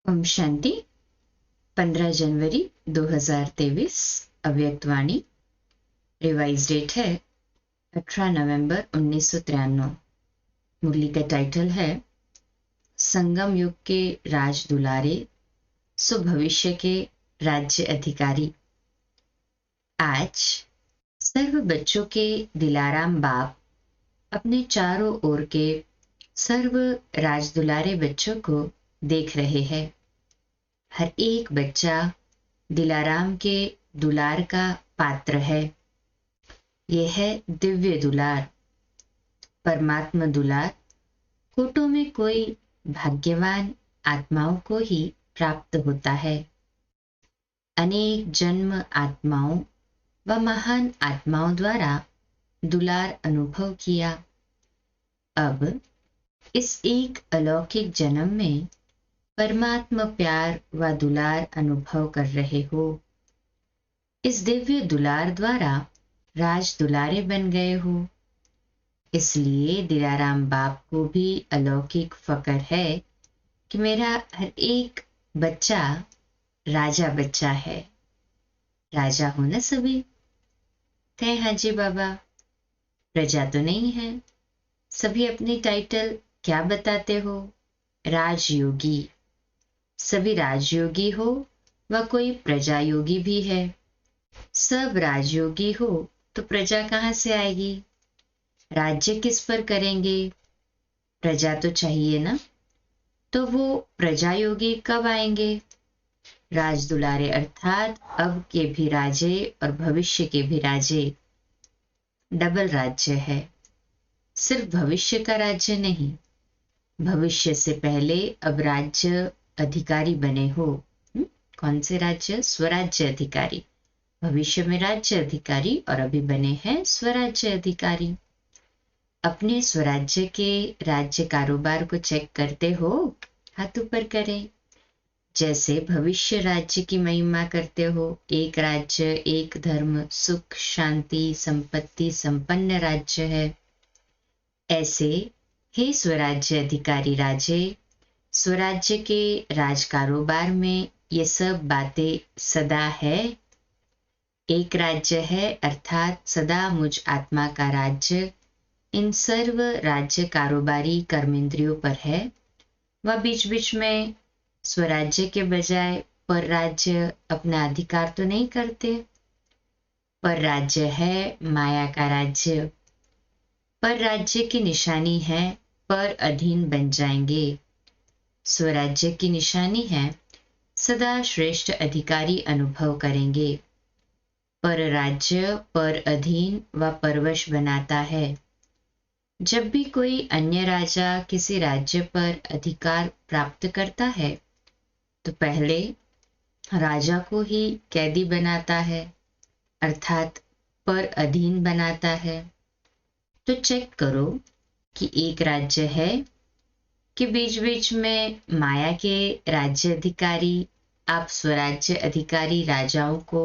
ओम शांति। 15 जनवरी 2023 अव्यक्तवाणी। Revise date है 18 नवंबर 1993। मुरली का title है संगम युग के राज दुलारे सो भविष्य के राज्य अधिकारी। आज सर्व बच्चों के दिलाराम बाप अपने चारों ओर के सर्व राजदुलारे बच्चों को देख रहे हैं। हर एक बच्चा दिलाराम के दुलार का पात्र है। यह है दिव्य दुलार, परमात्मा दुलार। कोटों में कोई भाग्यवान आत्माओं को ही प्राप्त होता है। अनेक जन्म आत्माओं व महान आत्माओं द्वारा दुलार अनुभव किया। अब इस एक अलौकिक जन्म में परमात्मा प्यार व दुलार अनुभव कर रहे हो। इस दिव्य दुलार द्वारा राज दुलारे बन गए हो। इसलिए दिलाराम बाप को भी अलौकिक फकर है कि मेरा हर एक बच्चा राजा बच्चा है। राजा हो ना सभी? कहे हाँ जी बाबा। प्रजा तो नहीं है। सभी अपनी टाइटल क्या बताते हो? राजयोगी। सभी राजयोगी हो व कोई प्रजा योगी भी है। सब राजयोगी हो तो प्रजा कहाँ से आएगी? राज्य किस पर करेंगे? प्रजा तो चाहिए ना। तो वो प्रजा योगी कब आएंगे? राज दुलारे अर्थात अब के भी राजे और भविष्य के भी राजे। डबल राज्य है। सिर्फ भविष्य का राज्य नहीं, भविष्य से पहले अब राज्य अधिकारी बने हो। कौन से राज्य? स्वराज्य अधिकारी। भविष्य में राज्य अधिकारी और अभी बने हैं स्वराज्य अधिकारी। अपने स्वराज्य के राज्य कारोबार को चेक करते हो? हाथ ऊपर करें। जैसे भविष्य राज्य की महिमा करते हो, एक राज्य, एक धर्म, सुख, शांति, संपत्ति, संपन्न राज्य है। ऐसे हे स्वराज्य अधिकारी राजे, स्वराज्य के राज कारोबार में ये सब बातें सदा है। एक राज्य है अर्थात सदा मुझ आत्मा का राज्य इन सर्व राज्य कारोबारी कर्मेंद्रियों पर है। वह बीच बीच में स्वराज्य के बजाय पर राज्य अपना अधिकार तो नहीं करते। पर राज्य है माया का राज्य। पर राज्य की निशानी है पर अधीन बन जाएंगे। स्वराज्य की निशानी है सदा श्रेष्ठ अधिकारी अनुभव करेंगे। पर राज्य पर अधीन व परवश बनाता है। जब भी कोई अन्य राजा किसी राज्य पर अधिकार प्राप्त करता है तो पहले राजा को ही कैदी बनाता है अर्थात पर अधीन बनाता है। तो चेक करो कि एक राज्य है कि बीच बीच में माया के राज्य अधिकारी आप स्वराज्य अधिकारी राजाओं को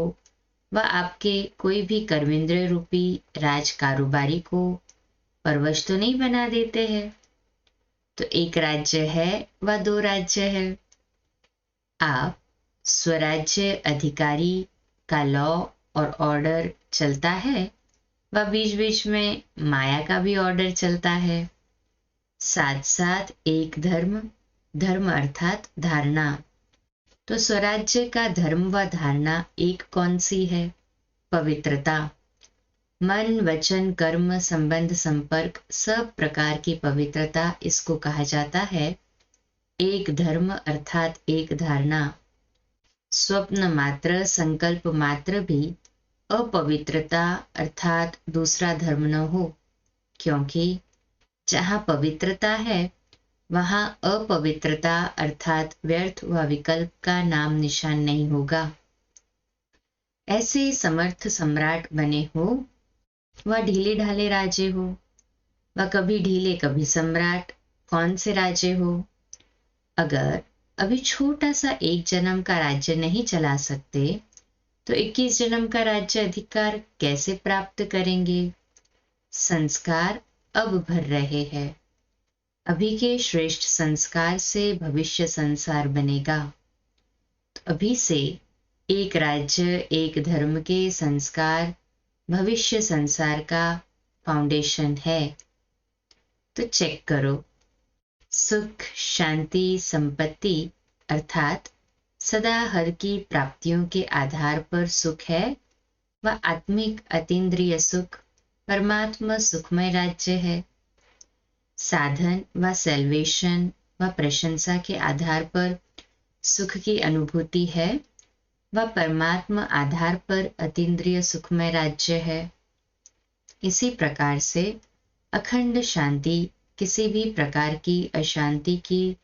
व आपके कोई भी कर्मेंद्र रूपी राज कारोबारी को परवश तो नहीं बना देते हैं। तो एक राज्य है व दो राज्य है। आप स्वराज्य अधिकारी का लॉ और ऑर्डर चलता है व बीच बीच में माया का भी ऑर्डर चलता है। साथ साथ एक धर्म, धर्म अर्थात धारणा। तो स्वराज्य का धर्म व धारणा एक कौन सी है? पवित्रता। मन, वचन, कर्म, संबंध, संपर्क, सब प्रकार की पवित्रता, इसको कहा जाता है एक धर्म अर्थात एक धारणा। स्वप्न मात्र, संकल्प मात्र भी अपवित्रता अर्थात दूसरा धर्म न हो, क्योंकि जहां पवित्रता है वहां अपवित्रता अर्थात व्यर्थ व विकल्प का नाम निशान नहीं होगा। ऐसे समर्थ सम्राट बने हो व ढीले ढाले राजे हो व कभी ढीले कभी सम्राट। कौन से राजे हो? अगर अभी छोटा सा एक जन्म का राज्य नहीं चला सकते तो 21 जन्म का राज्य अधिकार कैसे प्राप्त करेंगे? संस्कार अब भर रहे हैं। अभी के श्रेष्ठ संस्कार से भविष्य संसार बनेगा। तो अभी से एक राज्य एक धर्म के संस्कार भविष्य संसार का फाउंडेशन है। तो चेक करो, सुख शांति संपत्ति अर्थात सदा हर की प्राप्तियों के आधार पर सुख है व आत्मिक अतीन्द्रिय सुख परमात्मा सुखमय राज्य है। साधन व सेल्वेशन व प्रशंसा के आधार पर सुख की अनुभूति है व परमात्मा आधार पर अतीन्द्रिय सुखमय राज्य है। इसी प्रकार से अखंड शांति किसी भी प्रकार की अशांति की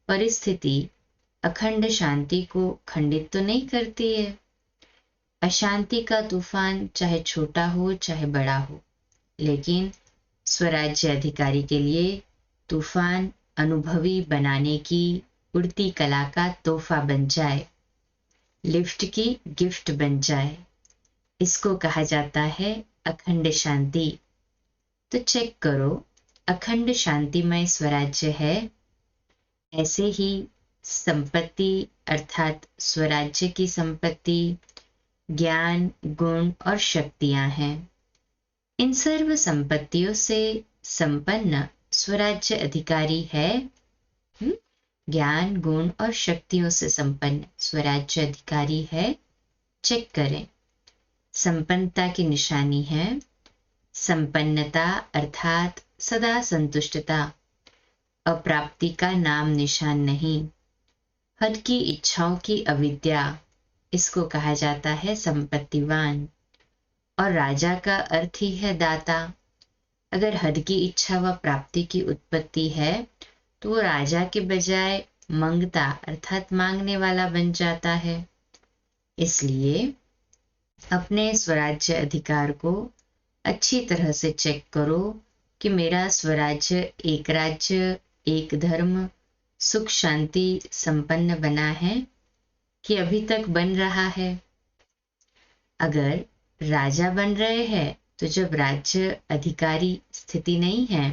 परिस्थिति अखंड शांति को खंडित तो नहीं करती है। अशांति का तूफान चाहे छोटा हो चाहे बड़ा हो, लेकिन स्वराज्य अधिकारी के लिए तूफान अनुभवी बनाने की उड़ती कला का तोहफा बन जाए, लिफ्ट की गिफ्ट बन जाए। इसको कहा जाता है अखंड शांति। तो चेक करो, अखंड शांतिमय स्वराज्य है। ऐसे ही संपत्ति अर्थात स्वराज्य की संपत्ति ज्ञान गुण और शक्तियां हैं। इन सर्व संपत्तियों से संपन्न स्वराज्य अधिकारी है। ज्ञान गुण और शक्तियों से संपन्न स्वराज्य अधिकारी है। चेक करें, संपन्नता की निशानी है संपन्नता अर्थात सदा संतुष्टता, अप्राप्ति का नाम निशान नहीं। हद की इच्छाओं की अविद्या, इसको कहा जाता है संपत्तिवान। और राजा का अर्थ ही है दाता। अगर हद की इच्छा व प्राप्ति की उत्पत्ति है तो वो राजा के बजाय मंगता अर्थात मांगने वाला बन जाता है। इसलिए अपने स्वराज्य अधिकार को अच्छी तरह से चेक करो कि मेरा स्वराज्य एक राज्य एक धर्म सुख शांति संपन्न बना है कि अभी तक बन रहा है। अगर राजा बन रहे हैं तो जब राज्य अधिकारी स्थिति नहीं है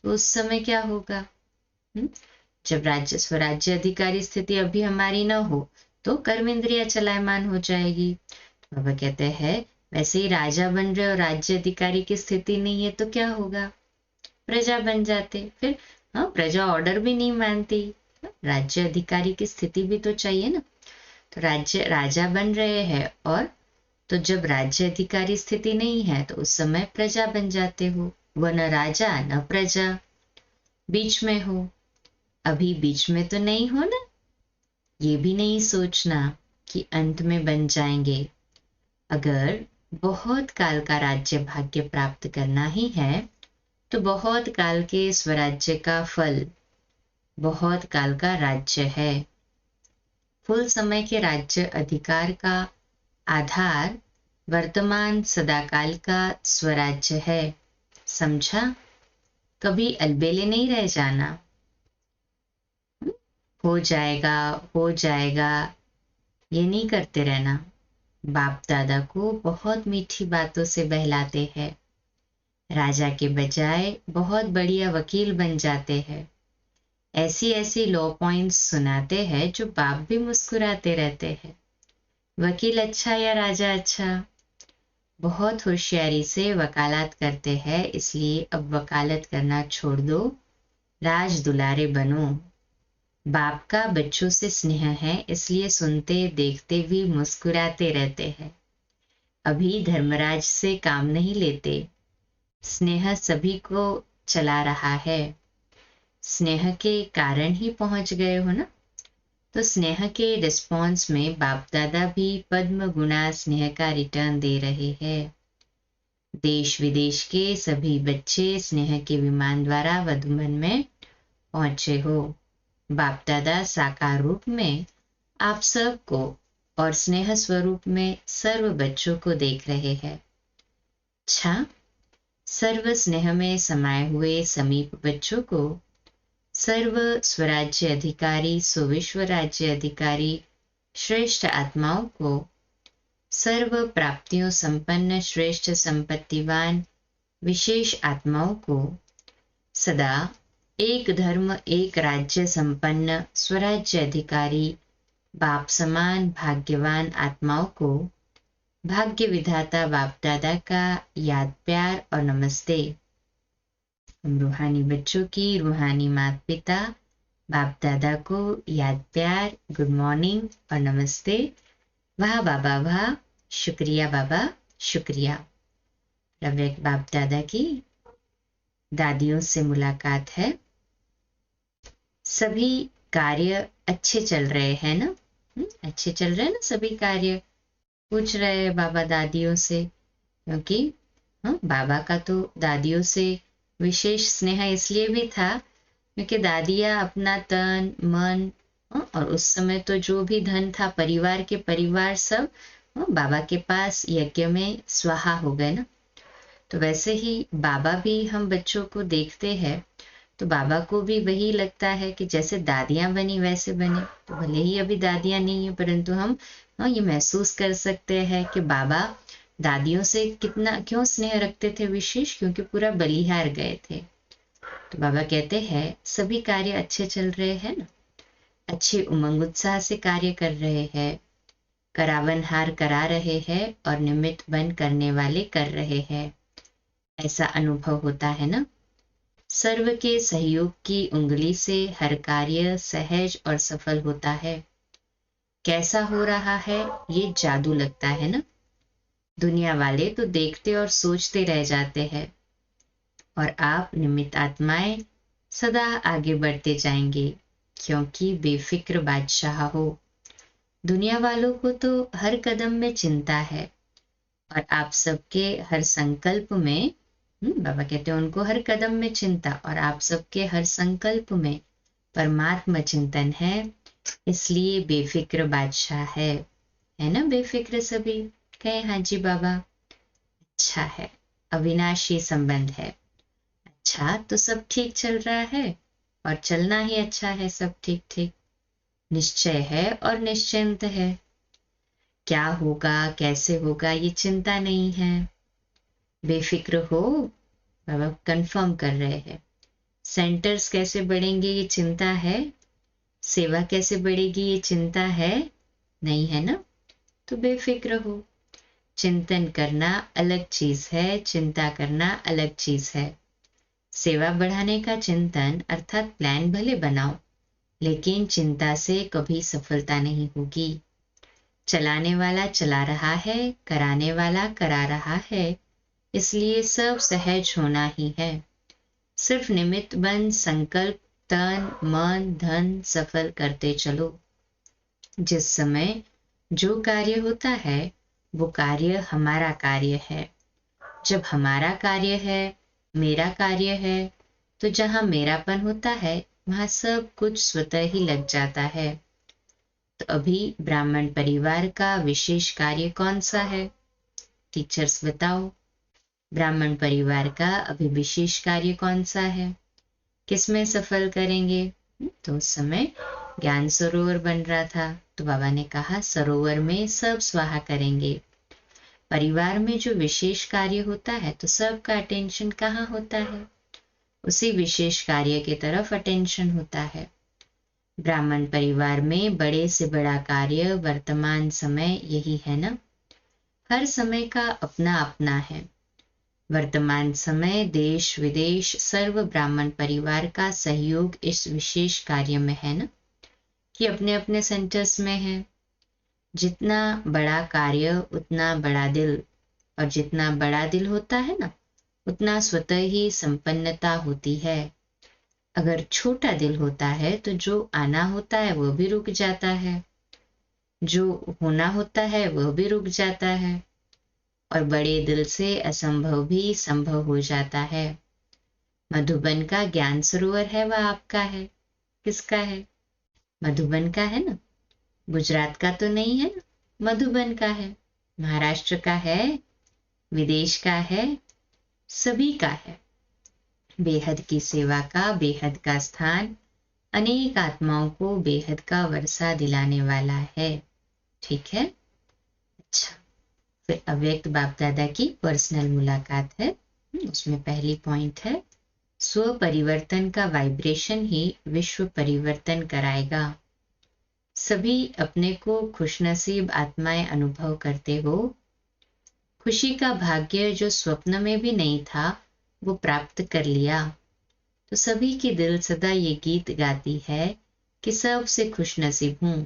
तो उस समय क्या होगा? जब राज्य स्वराज्य अधिकारी स्थिति अभी हमारी ना हो तो कर्म इंद्रिया चलायमान हो जाएगी। तो बाबा कहते हैं वैसे ही राजा बन रहे और राज्य अधिकारी की स्थिति नहीं है तो क्या होगा? प्रजा बन जाते। फिर प्रजा ऑर्डर भी नहीं मानती, राज्य अधिकारी की स्थिति भी तो चाहिए ना। तो राजा बन रहे हैं और तो जब राज्य अधिकारी स्थिति नहीं है तो उस समय प्रजा बन जाते हो। वह न राजा न प्रजा, बीच में हो। अभी बीच में तो नहीं हो ना। ये भी नहीं सोचना कि अंत में बन जाएंगे। अगर बहुत काल का राज्य भाग्य प्राप्त करना ही है तो बहुत काल के स्वराज्य का फल बहुत काल का राज्य है। फुल समय के राज्य अधिकार का आधार वर्तमान सदाकाल का स्वराज्य है। समझा? कभी अलबेले नहीं रह जाना। हो जाएगा ये नहीं करते रहना। बाप दादा को बहुत मीठी बातों से बहलाते हैं। राजा के बजाय बहुत बढ़िया वकील बन जाते हैं। ऐसी लॉ पॉइंट्स सुनाते हैं जो बाप भी मुस्कुराते रहते हैं। वकील अच्छा या राजा अच्छा? बहुत होशियारी से वकालत करते हैं, इसलिए अब वकालत करना छोड़ दो, राज दुलारे बनो। बाप का बच्चों से स्नेह है, इसलिए सुनते देखते भी मुस्कुराते रहते हैं। अभी धर्मराज से काम नहीं लेते। स्नेह सभी को चला रहा है। स्नेह के कारण ही पहुंच गए हो ना। तो स्नेह के रिस्पॉन्स में बाप दादा भी पद्म गुणा स्नेह का रिटर्न दे रहे हैं। देश विदेश के सभी बच्चे स्नेह के विमान द्वारा वधुवन में पहुंचे हो। बाप दादा साकार रूप में आप सबको और स्नेह स्वरूप में सर्व बच्चों को देख रहे हैं। अच्छा, सर्व स्नेह में समाये हुए समीप बच्चों को सर्व स्वराज्य अधिकारी सुविश्व राज्य अधिकारी श्रेष्ठ आत्माओं को सर्व प्राप्तियों संपन्न श्रेष्ठ संपत्तिवान विशेष आत्माओं को सदा एक धर्म एक राज्य संपन्न स्वराज्य अधिकारी बाप समान भाग्यवान आत्माओं को भाग्य विधाता बाप दादा का याद प्यार और नमस्ते। हम रूहानी बच्चों की रूहानी माता पिता बाप दादा को याद प्यार गुड मॉर्निंग और नमस्ते। वाह बाबा वाह, शुक्रिया बाबा शुक्रिया। अव्यक्त बाप दादा की दादियों से मुलाकात है। सभी कार्य अच्छे चल रहे हैं ना? अच्छे चल रहे हैं ना सभी कार्य? पूछ रहे हैं बाबा दादियों से, क्योंकि बाबा का तो दादियों से विशेष स्नेह इसलिए भी था क्योंकि दादियाँ अपना तन मन और उस समय तो जो भी धन था परिवार के परिवार सब बाबा के पास यज्ञ में स्वाहा हो गए ना। तो वैसे ही बाबा भी हम बच्चों को देखते हैं तो बाबा को भी वही लगता है कि जैसे दादियां बनी वैसे बने। तो भले ही अभी दादियां नहीं है परंतु हम ये महसूस कर सकते हैं कि बाबा दादियों से कितना क्यों स्नेह रखते थे विशेष, क्योंकि पूरा बलिहार गए थे। तो बाबा कहते हैं सभी कार्य अच्छे चल रहे हैं ना, अच्छे उमंग उत्साह से कार्य कर रहे हैं, करावनहार करा रहे हैं और निमित्त बन करने वाले कर रहे हैं, ऐसा अनुभव होता है ना। सर्व के सहयोग की उंगली से हर कार्य सहज और सफल होता है। कैसा हो रहा है ये जादू लगता है ना। दुनिया वाले तो देखते और सोचते रह जाते हैं और आप निमित्त आत्माएं सदा आगे बढ़ते जाएंगे क्योंकि बेफिक्र बादशाह हो। दुनिया वालों को तो हर कदम में चिंता है और आप सबके हर संकल्प में बाबा कहते हैं उनको हर कदम में चिंता और आप सबके हर संकल्प में परमात्मा चिंतन है, इसलिए बेफिक्र बादशाह है ना। बेफिक्र सभी कहे हाँ जी बाबा। अच्छा है, अविनाशी संबंध है। अच्छा तो सब ठीक चल रहा है और चलना ही अच्छा है, सब ठीक ठीक। निश्चय है और निश्चिंत है। क्या होगा कैसे होगा ये चिंता नहीं है। बेफिक्र हो, बाबा कंफर्म कर रहे हैं। सेंटर्स कैसे बढ़ेंगे ये चिंता है, सेवा कैसे बढ़ेगी ये चिंता है नहीं, है ना। तो बेफिक्र हो। चिंतन करना अलग चीज है, चिंता करना अलग चीज है। सेवा बढ़ाने का चिंतन अर्थात प्लान भले बनाओ लेकिन चिंता से कभी सफलता नहीं होगी। चलाने वाला चला रहा है, कराने वाला करा रहा है, इसलिए सब सहज होना ही है। सिर्फ निमित्त बन संकल्प तन मन धन सफल करते चलो। जिस समय जो कार्य होता है वो कार्य हमारा कार्य है। जब हमारा कार्य है, मेरा कार्य है, तो जहां मेरापन होता है वहां सब कुछ स्वतः ही लग जाता है। तो अभी ब्राह्मण परिवार का विशेष कार्य कौन सा है? टीचर्स बताओ, ब्राह्मण परिवार का अभी विशेष कार्य कौन सा है? किसमें सफल करेंगे? तो उस समय ज्ञान सरोवर बन रहा था तो बाबा ने कहा सरोवर में सब स्वाहा करेंगे। परिवार में जो विशेष कार्य होता है तो सबका अटेंशन कहाँ होता है? उसी विशेष कार्य की तरफ अटेंशन होता है। ब्राह्मण परिवार में बड़े से बड़ा कार्य वर्तमान समय यही है ना। हर समय का अपना अपना है। वर्तमान समय देश विदेश सर्व ब्राह्मण परिवार का सहयोग इस विशेष कार्य में है ना, कि अपने अपने सेंटर्स में है। जितना बड़ा कार्य उतना बड़ा दिल, और जितना बड़ा दिल होता है ना उतना स्वतः ही संपन्नता होती है। अगर छोटा दिल होता है तो जो आना होता है वह भी रुक जाता है, जो होना होता है वह भी रुक जाता है, और बड़े दिल से असंभव भी संभव हो जाता है। मधुबन का ज्ञान सरोवर है वह आपका है। किसका है? मधुबन का है ना। गुजरात का तो नहीं है ना, मधुबन का है। महाराष्ट्र का है, विदेश का है, सभी का है। बेहद की सेवा का बेहद का स्थान अनेक आत्माओं को बेहद का वर्षा दिलाने वाला है। ठीक है। अच्छा, फिर अव्यक्त बाप दादा की पर्सनल मुलाकात है। उसमें पहली पॉइंट है स्व परिवर्तन का वाइब्रेशन ही विश्व परिवर्तन कराएगा। सभी अपने को खुशनसीब आत्माएं अनुभव करते हो। खुशी का भाग्य जो स्वप्न में भी नहीं था वो प्राप्त कर लिया। तो सभी की दिल सदा ये गीत गाती है कि सबसे खुशनसीब हूं।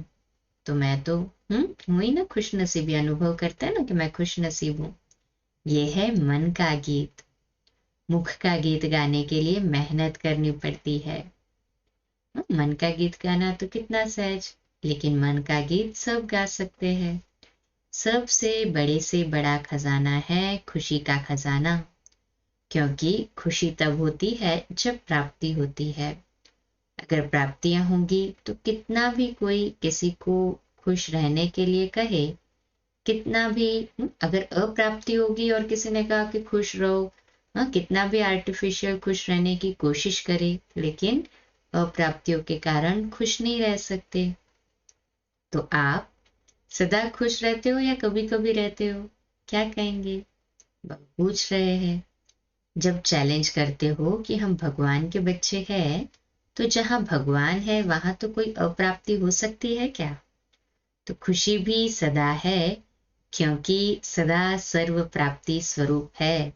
तो मैं तो हूं ही ना खुशनसीब, ये अनुभव करता है ना कि मैं खुशनसीब हूं। ये है मन का गीत। मुख का गीत गाने के लिए मेहनत करनी पड़ती है। मन का गीत गाना तो कितना सहज, लेकिन मन का गीत सब गा सकते हैं। सबसे बड़े से बड़ा खजाना है खुशी का खजाना, क्योंकि खुशी तब होती है जब प्राप्ति होती है। अगर प्राप्तियां होंगी तो कितना भी कोई किसी को खुश रहने के लिए कहे, कितना भी अगर अप्राप्ति होगी और किसी ने कहा कि खुश रहो, कितना भी आर्टिफिशियल खुश रहने की कोशिश करे, लेकिन अप्राप्तियों के कारण खुश नहीं रह सकते। तो आप सदा खुश रहते हो या कभी कभी रहते हो? क्या कहेंगे? पूछ रहे हैं। जब चैलेंज करते हो कि हम भगवान के बच्चे हैं, तो जहां भगवान है वहां तो कोई अप्राप्ति हो सकती है क्या? तो खुशी भी सदा है, क्योंकि सदा सर्व प्राप्ति स्वरूप है।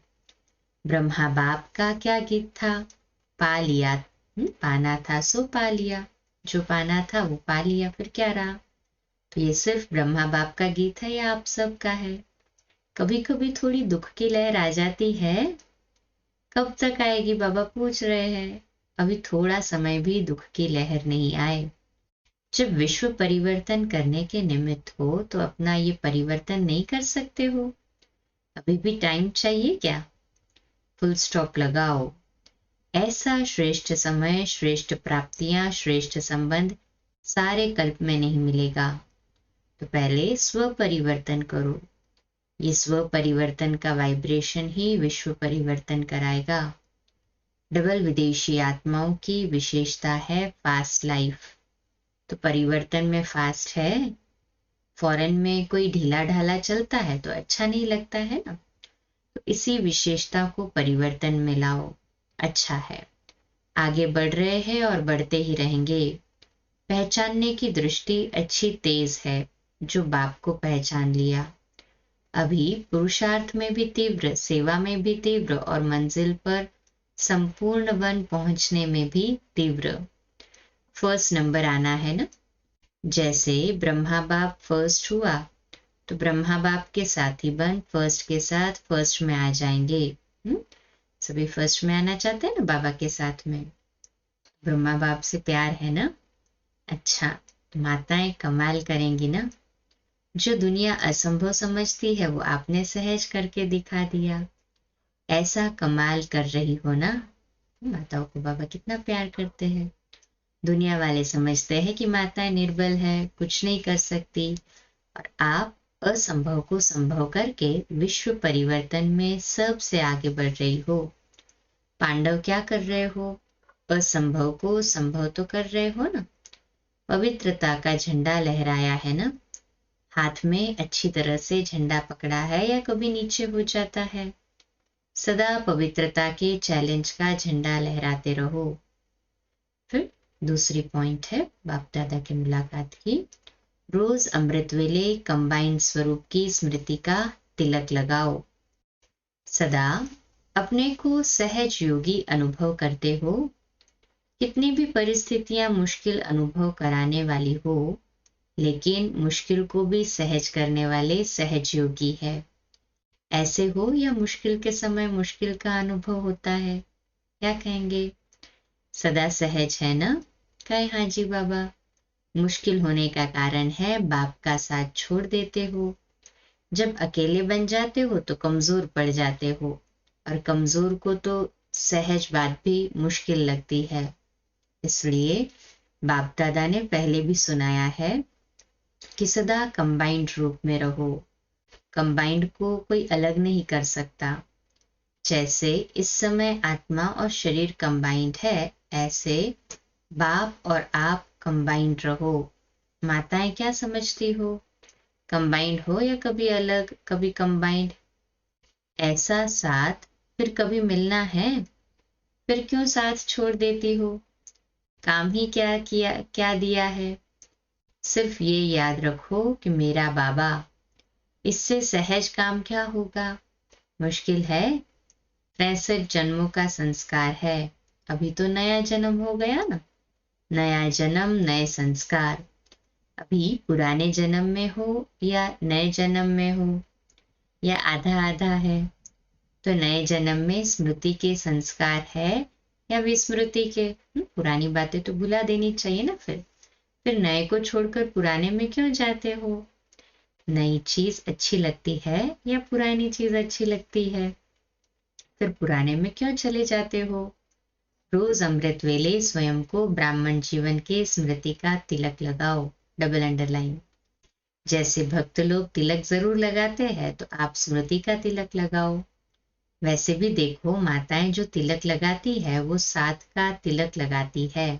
ब्रह्मा बाप का क्या गीत था? पा लिया, पाना था सो पा लिया। जो पाना था वो पा लिया, फिर क्या रहा? तो ये सिर्फ ब्रह्मा बाप का गीत है या आप सबका है? कभी कभी थोड़ी दुख की लहर आ जाती है। कब तक आएगी बाबा पूछ रहे हैं। अभी थोड़ा समय भी दुख की लहर नहीं आए। जब विश्व परिवर्तन करने के निमित्त हो तो अपना ये परिवर्तन नहीं कर सकते हो? अभी भी टाइम चाहिए क्या? फुल स्टॉप लगाओ। ऐसा श्रेष्ठ समय, श्रेष्ठ प्राप्तियां, श्रेष्ठ संबंध सारे कल्प में नहीं मिलेगा। तो पहले स्व परिवर्तन करो। ये स्व परिवर्तन का वाइब्रेशन ही विश्व परिवर्तन कराएगा। डबल विदेशी आत्माओं की विशेषता है फास्ट लाइफ। तो परिवर्तन में फास्ट है। फॉरेन में कोई ढीला ढाला चलता है तो अच्छा नहीं लगता है ना। तो इसी विशेषता को परिवर्तन में लाओ। अच्छा है, आगे बढ़ रहे हैं और बढ़ते ही रहेंगे। पहचानने की दृष्टि अच्छी तेज है। जो बाप को पहचान लिया, अभी पुरुषार्थ में भी तीव्र, सेवा में भी तीव्र और मंजिल पर संपूर्ण वन पहुंचने में भी तीव्र। फर्स्ट नंबर आना है ना। जैसे ब्रह्मा बाप फर्स्ट हुआ, तो ब्रह्मा बाप के साथी बन फर्स्ट के साथ फर्स्ट में आ जाएंगे। सभी फर्स्ट में आना चाहते हैं ना बाबा के साथ में। ब्रह्मा बाप से प्यार है ना। अच्छा, तो माताएं कमाल करेंगी ना। जो दुनिया असंभव समझती है वो आपने सहज करके दिखा दिया। ऐसा कमाल कर रही हो ना। माताओं को बाबा कितना प्यार करते हैं। दुनिया वाले समझते हैं कि माताएं निर्बल है, कुछ नहीं कर सकती, और आप असंभव को संभव करके विश्व परिवर्तन में सबसे आगे बढ़ रही हो। पांडव क्या कर रहे हो? असंभव को संभव तो कर रहे हो ना। पवित्रता का झंडा लहराया है ना। हाथ में अच्छी तरह से झंडा पकड़ा है या कभी नीचे हो जाता है? सदा पवित्रता के चैलेंज का झंडा लहराते रहो। फिर दूसरी पॉइंट है बाप दादा की मुलाकात की। रोज अमृत वेले कंबाइंड स्वरूप की स्मृति का तिलक लगाओ। सदा अपने को सहज योगी अनुभव करते हो। कितनी भी परिस्थितियां मुश्किल अनुभव कराने वाली हो, लेकिन मुश्किल को भी सहज करने वाले सहज योगी है। ऐसे हो या मुश्किल के समय मुश्किल का अनुभव होता है? क्या कहेंगे? सदा सहज है ना। कहे हाँ जी बाबा। मुश्किल होने का कारण है बाप का साथ छोड़ देते हो। जब अकेले बन जाते हो तो कमजोर पड़ जाते हो, और कमजोर को तो सहज बात भी मुश्किल लगती है। इसलिए बाप दादा ने पहले भी सुनाया है कि सदा कंबाइंड रूप में रहो। कंबाइंड को कोई अलग नहीं कर सकता। जैसे इस समय आत्मा और शरीर कंबाइंड है, ऐसे बाप और आप कंबाइंड रहो। माताएं क्या समझती हो? कंबाइंड हो या कभी अलग कभी कंबाइंड, ऐसा साथ फिर कभी मिलना है? फिर क्यों साथ छोड़ देती हो? काम ही क्या दिया है? सिर्फ ये याद रखो कि मेरा बाबा, इससे सहज काम क्या होगा? मुश्किल है। 63 जन्मों का संस्कार है। अभी तो नया जन्म हो गया ना। नया जन्म, नए संस्कार। अभी पुराने जन्म में हो या नए जन्म में हो, या आधा आधा है। तो नए जन्म में स्मृति के संस्कार है या विस्मृति के? पुरानी बातें तो भुला देनी चाहिए ना। फिर नए को छोड़कर पुराने में क्यों जाते हो? नई चीज अच्छी लगती है या पुरानी चीज अच्छी लगती है? फिर पुराने में क्यों चले जाते हो? रोज अमृत वेले स्वयं को ब्राह्मण जीवन के स्मृति का तिलक लगाओ, डबल अंडरलाइन। जैसे भक्त लोग तिलक जरूर लगाते हैं, तो आप स्मृति का तिलक लगाओ। वैसे भी देखो, माताएं जो तिलक लगाती है वो साथ का तिलक लगाती है।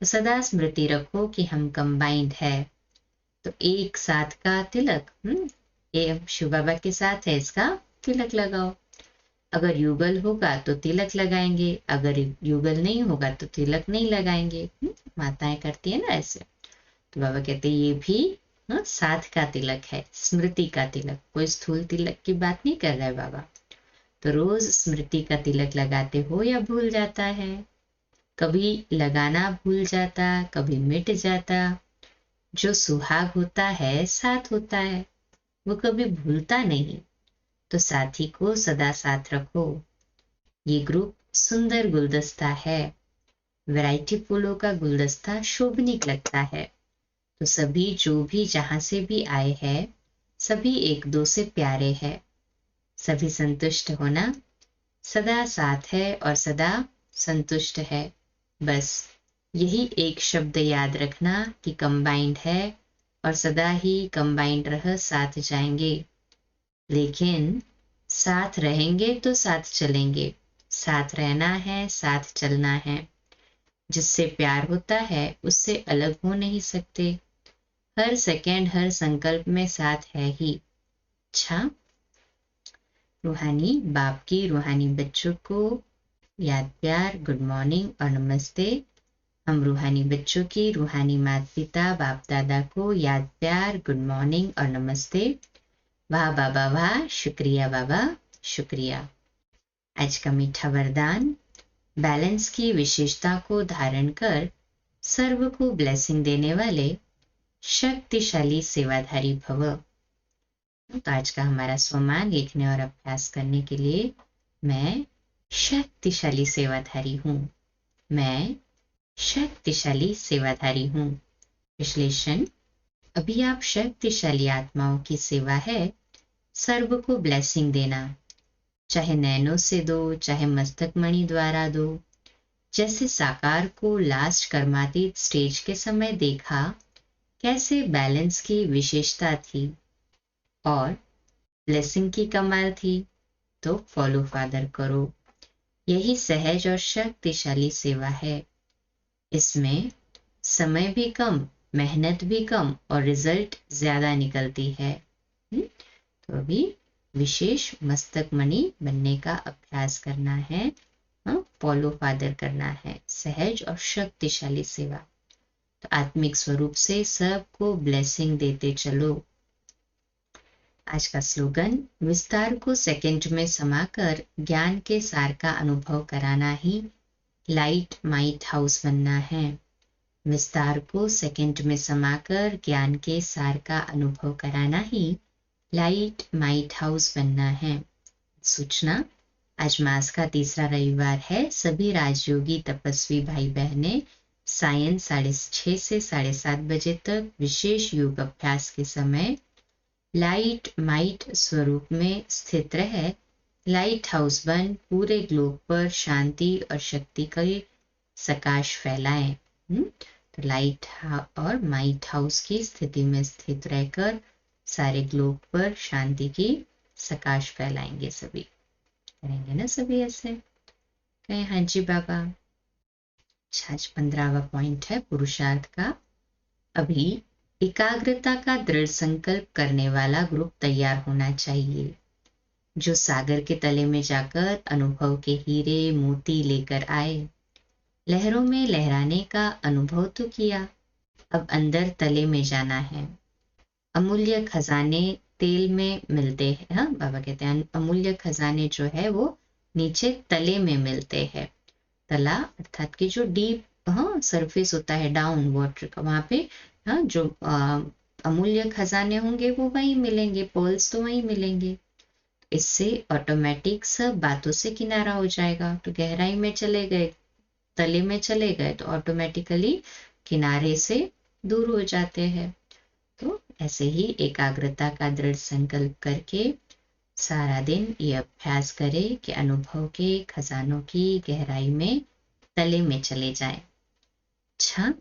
तो सदा स्मृति रखो कि हम कंबाइंड है। तो एक साथ का तिलक, ये शिव बाबा के साथ है, इसका तिलक लगाओ। अगर युगल होगा तो तिलक लगाएंगे, अगर युगल नहीं होगा तो तिलक नहीं लगाएंगे। माताएं करती है ना ऐसे। तो बाबा कहते ये भी साथ का तिलक है, स्मृति का तिलक। कोई स्थूल तिलक की बात नहीं कर रहा है बाबा। तो रोज स्मृति का तिलक लगाते हो या भूल जाता है? कभी लगाना भूल जाता, कभी मिट जाता। जो सुहाग होता है साथ होता है, वो कभी भूलता नहीं। तो साथी को सदा साथ रखो। ये ग्रुप सुंदर गुलदस्ता है। वैरायटी फूलों का गुलदस्ता शोभनीक लगता है। तो सभी जो भी जहां से भी आए हैं, सभी एक दो से प्यारे हैं। सभी संतुष्ट होना, सदा साथ है और सदा संतुष्ट है। बस यही एक शब्द याद रखना कि कंबाइंड है और सदा ही कंबाइंड रह साथ जाएंगे। लेकिन साथ रहेंगे तो साथ चलेंगे। साथ रहना है, साथ चलना है। जिससे प्यार होता है उससे अलग हो नहीं सकते। हर सेकेंड, हर संकल्प में साथ है ही। अच्छा, रूहानी बाप की रूहानी बच्चों को याद प्यार, गुड मॉर्निंग और नमस्ते। हम रूहानी बच्चों की रूहानी माता पिता बाप दादा को याद प्यार, गुड मॉर्निंग और नमस्ते। वाह बाबा वाह, शुक्रिया बाबा, शुक्रिया। आज का मीठा वरदान, बैलेंस की विशेषता को धारण कर सर्व को ब्लेसिंग देने वाले शक्तिशाली सेवाधारी भव। तो आज का हमारा स्वमान लिखने और अभ्यास करने के लिए, मैं शक्तिशाली सेवाधारी हूँ। मैं शक्तिशाली सेवाधारी हूँ। विश्लेषण, अभी आप शक्तिशाली आत्माओं की सेवा है सर्व को ब्लेसिंग देना। चाहे नैनों से दो, चाहे मस्तक मणि द्वारा दो। जैसे साकार को लास्ट कर्मातीत स्टेज के समय देखा, कैसे बैलेंस की विशेषता थी और ब्लेसिंग की कमाल थी। तो फॉलो फादर करो। यही सहज और शक्तिशाली सेवा है। इसमें समय भी कम, मेहनत भी कम और रिजल्ट ज्यादा निकलती है। तो अभी विशेष मस्तक मणि बनने का अभ्यास करना है, फॉलो फादर करना है। सहज और शक्तिशाली सेवा। तो आत्मिक स्वरूप से सबको ब्लेसिंग देते चलो। आज का स्लोगन, विस्तार को सेकंड में समाकर ज्ञान के सार का अनुभव कराना ही लाइट माइट हाउस बनना है। विस्तार को सेकंड में समाकर ज्ञान के सार का अनुभव कराना ही लाइट माइट हाउस बनना है। सूचना, आज मास का तीसरा रविवार है। सभी राजयोगी तपस्वी भाई बहनें सायं 6:30 से 7:30 बजे तक विशेष योग अभ्यास के समय लाइट माइट स्वरूप में स्थित रह लाइट हाउस बन पूरे ग्लोब पर शांति और शक्ति का सकाश फैलाएं। तो लाइट और माइट हाउस की स्थिति में स्थित रहकर सारे ग्लोब पर शांति की सकाश फैलाएंगे। सभी करेंगे ना, सभी ऐसे कहें हाँ जी बाबा। आज 15वां पॉइंट है पुरुषार्थ का। अभी एकाग्रता का दृढ़ संकल्प करने वाला ग्रुप तैयार होना चाहिए। जो सागर के तले में जाकर अनुभव के हीरे मोती लेकर आए। लहरों में लहराने का अनुभव तो किया, अब अंदर तले में जाना है। अमूल्य खजाने तेल में मिलते हैं। हाँ, बाबा कहते हैं अमूल्य खजाने जो है वो नीचे तले में मिलते हैं। तला अर्थात कि जो डीप सरफेस होता है डाउन वाटर का, वहां पे जो अमूल्य खजाने होंगे वो वहीं मिलेंगे, पर्ल्स तो वहीं मिलेंगे। इससे ऑटोमेटिक सब बातों से किनारा हो जाएगा। तो गहराई में चले गए, तले में चले गए तो ऑटोमेटिकली किनारे से दूर हो जाते हैं। तो ऐसे ही एकाग्रता का दृढ़ संकल्प करके सारा दिन ये अभ्यास करें कि अनुभव के खजानों की गहराई में तले में चले जाएं। अच्छा,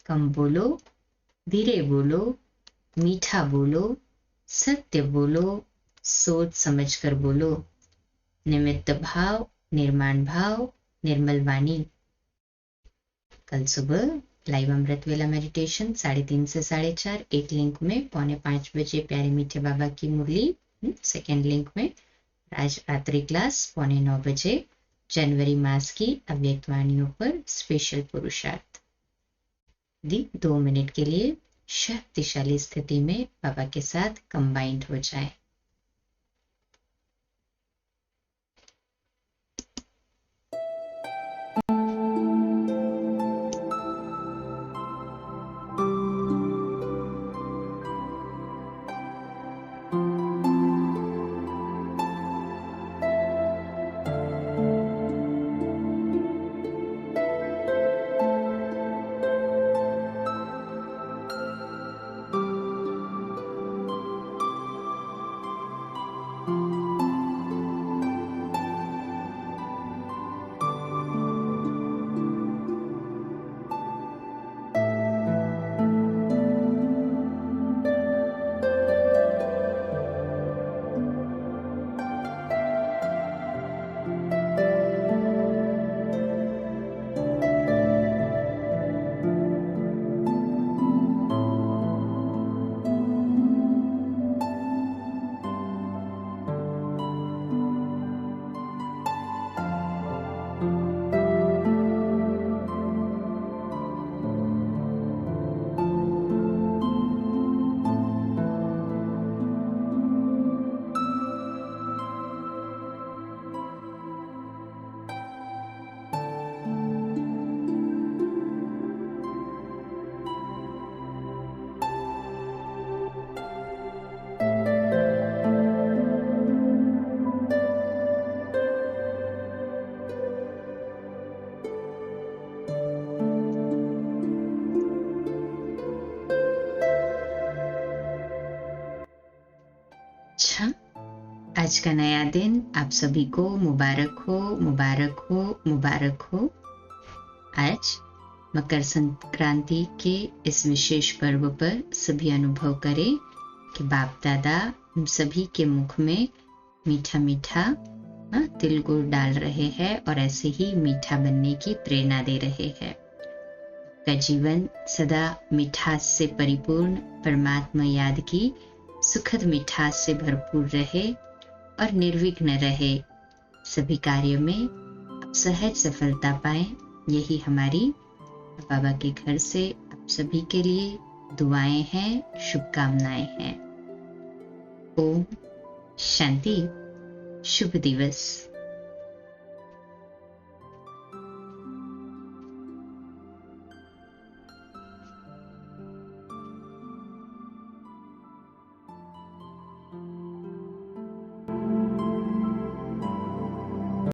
कम बोलो, धीरे बोलो, मीठा बोलो, सत्य बोलो, सोच समझकर बोलो, निमित्त भाव, निर्माण भाव, निर्मल वाणी। कल सुबह लाइव अमृत वेला मेडिटेशन 3:30 से 4:30, एक लिंक में 4:45 बजे प्यारे मीठे बाबा की मुरली, सेकेंड लिंक में आज रात्रि क्लास 8:45 बजे जनवरी मास की अव्यक्त वाणियों पर स्पेशल पुरुषार्थ। 2 मिनट के लिए शक्तिशाली स्थिति में बाबा के साथ कंबाइंड हो जाए। अच्छा, आज का नया दिन आप सभी को मुबारक हो, मुबारक हो, मुबारक हो। आज मकर संक्रांति के इस विशेष पर्व पर सभी अनुभव करें कि बाप दादा हम सभी के मुख में मीठा मीठा तिल गुड़ डाल रहे हैं और ऐसे ही मीठा बनने की प्रेरणा दे रहे हैं। का जीवन सदा मिठास से परिपूर्ण, परमात्मा याद की सुखद मिठास से भरपूर रहे और निर्विघ्न रहे। सभी कार्य में आप सहज सफलता पाएं, यही हमारी बाबा के घर से आप सभी के लिए दुआएं हैं, शुभकामनाएं हैं। ओम शांति, शुभ दिवस।